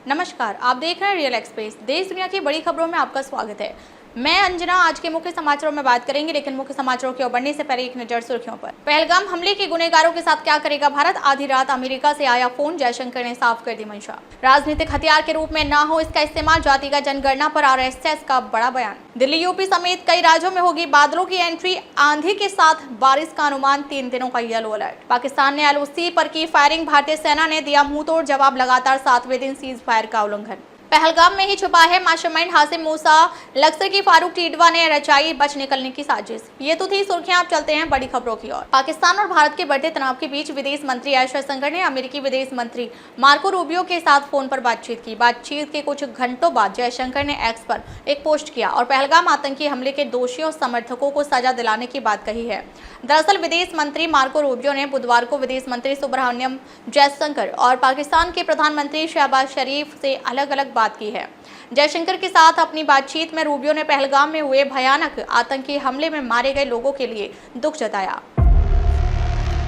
नमस्कार, आप देख रहे हैं रियल एक्सप्रेस। देश दुनिया की बड़ी खबरों में आपका स्वागत है। मैं अंजना। आज के मुख्य समाचारों में बात करेंगे, लेकिन मुख्य समाचारों की ओर बढ़ने से पहले एक नजर सुर्खियों पर। पहलगाम हमले के गुनहगारों के साथ क्या करेगा भारत? आधी रात अमेरिका से आया फोन, जयशंकर ने साफ कर दी मंशा। राजनीतिक हथियार के रूप में न हो इसका इस्तेमाल, जातिगत जनगणना पर आरएसएस का बड़ा बयान। दिल्ली यूपी समेत कई राज्यों में होगी बादलों की एंट्री, आंधी के साथ बारिश का अनुमान, 3 दिनों का येलो अलर्ट। पाकिस्तान ने एलओसी पर की फायरिंग, भारतीय सेना ने दिया मुंहतोड़ जवाब, लगातार 7वें दिन सीज फायर का उल्लंघन। पहलगाम में ही छुपा है मास्टरमाइंड हासिम मूसा, लश्कर की फारूक टिडवा ने रचाई बच निकलने की साजिश। ये तो थी सुर्खियां, आप चलते हैं बड़ी खबरों की ओर। पाकिस्तान और भारत के बढ़ते तनाव के बीच विदेश मंत्री एस जयशंकर ने अमेरिकी विदेश मंत्री मार्को रूबियो के साथ फोन पर बातचीत की। बातचीत के कुछ घंटों बाद जयशंकर ने एक्स पर एक पोस्ट किया और पहलगाम आतंकी हमले के दोषियों और समर्थकों को सजा दिलाने की बात कही है। दरअसल विदेश मंत्री मार्को रूबियो ने बुधवार को विदेश मंत्री सुब्रमण्यम जयशंकर और पाकिस्तान के प्रधानमंत्री शहबाज शरीफ से अलग अलग बात की है। जयशंकर के साथ अपनी बातचीत में रूबियो ने पहलगाम में हुए भयानक आतंकी हमले में मारे गए लोगों के लिए दुख जताया।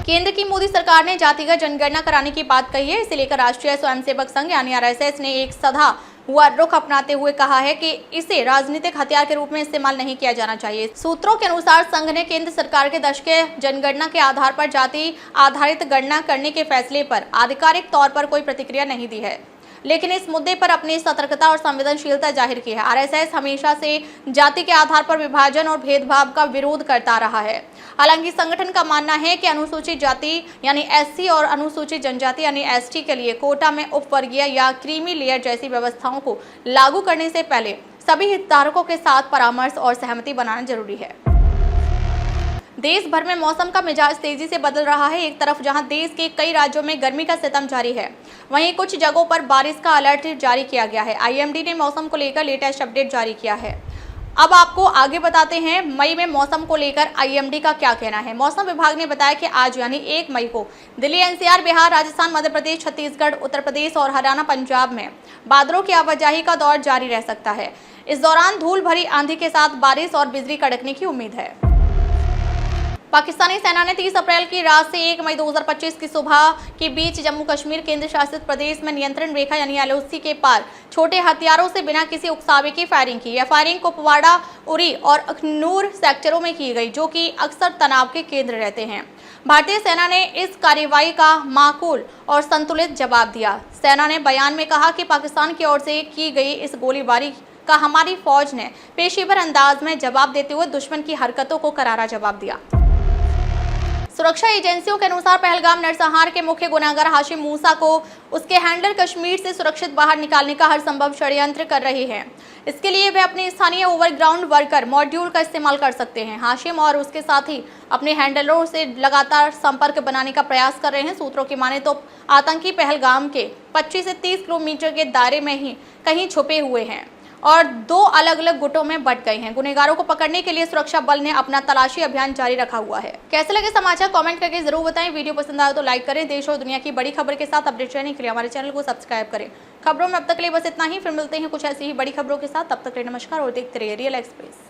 केंद्र की मोदी सरकार ने जातिगत जनगणना कराने की बात कही है। इसे लेकर राष्ट्रीय स्वयंसेवक संघ यानी आरएसएस ने एक सधा हुआ रुख अपनाते हुए कहा है कि इसे राजनीतिक हथियार के रूप में इस्तेमाल नहीं किया जाना चाहिए। सूत्रों के अनुसार संघ ने केंद्र सरकार के दशकीय जनगणना के आधार पर जाति आधारित गणना करने के फैसले पर आधिकारिक तौर पर कोई प्रतिक्रिया नहीं दी है, लेकिन इस मुद्दे पर अपनी सतर्कता और संवेदनशीलता जाहिर की है। आरएसएस हमेशा से जाति के आधार पर विभाजन और भेदभाव का विरोध करता रहा है। हालांकि संगठन का मानना है कि अनुसूचित जाति यानी एससी और अनुसूचित जनजाति यानी एसटी के लिए कोटा में उपवर्गीय या क्रीमी लेयर जैसी व्यवस्थाओं को लागू करने से पहले सभी हितधारकों के साथ परामर्श और सहमति बनाना जरूरी है। देश भर में मौसम का मिजाज तेजी से बदल रहा है। एक तरफ जहां देश के कई राज्यों में गर्मी का सितम जारी है, वहीं कुछ जगहों पर बारिश का अलर्ट जारी किया गया है। आईएमडी ने मौसम को लेकर लेटेस्ट अपडेट जारी किया है। अब आपको आगे बताते हैं मई में मौसम को लेकर आईएमडी का क्या कहना है। मौसम विभाग ने बताया कि आज यानी 1 मई को दिल्ली, एनसीआर, बिहार, राजस्थान, मध्य प्रदेश, छत्तीसगढ़, उत्तर प्रदेश और हरियाणा, पंजाब में बादलों की आवाजाही का दौर जारी रह सकता है। इस दौरान धूल भरी आंधी के साथ बारिश और बिजली कड़कने की उम्मीद है। पाकिस्तानी सेना ने 30 अप्रैल की रात से 1 मई 2025 की सुबह के बीच जम्मू कश्मीर केंद्र शासित प्रदेश में नियंत्रण रेखा यानी एलओसी के पार छोटे हथियारों से बिना किसी उकसावे की फायरिंग की। यह फायरिंग कुपवाड़ा, उरी और अखनूर सेक्टरों में की गई, जो कि अक्सर तनाव के केंद्र रहते हैं। भारतीय सेना ने इस कार्रवाई का माकूल और संतुलित जवाब दिया। सेना ने बयान में कहा कि पाकिस्तान की ओर से की गई इस गोलीबारी का हमारी फौज ने पेशेवर अंदाज में जवाब देते हुए दुश्मन की हरकतों को करारा जवाब दिया। सुरक्षा एजेंसियों के अनुसार पहलगाम नरसंहार के मुख्य गुनहगार हाशिम मूसा को उसके हैंडलर कश्मीर से सुरक्षित बाहर निकालने का हर संभव षड्यंत्र कर रहे हैं। इसके लिए वे अपने स्थानीय ओवरग्राउंड वर्कर मॉड्यूल का इस्तेमाल कर सकते हैं। हाशिम और उसके साथी अपने हैंडलरों से लगातार संपर्क बनाने का प्रयास कर रहे हैं। सूत्रों की माने तो आतंकी पहलगाम के 25 से 30 किलोमीटर के दायरे में ही कहीं छुपे हुए हैं और 2 अलग अलग गुटों में बंट गए हैं। गुनहगारों को पकड़ने के लिए सुरक्षा बल ने अपना तलाशी अभियान जारी रखा हुआ है। कैसे लगे समाचार कमेंट करके जरूर बताएं। वीडियो पसंद आए तो लाइक करें। देश और दुनिया की बड़ी खबर के साथ अपडेट रहने के लिए हमारे चैनल को सब्सक्राइब करें। खबरों में अब तक के लिए बस इतना ही। फिर मिलते हैं कुछ ऐसी ही बड़ी खबरों के साथ। तब तक के लिए नमस्कार और देखते रहिए रियल एक्सप्रेस।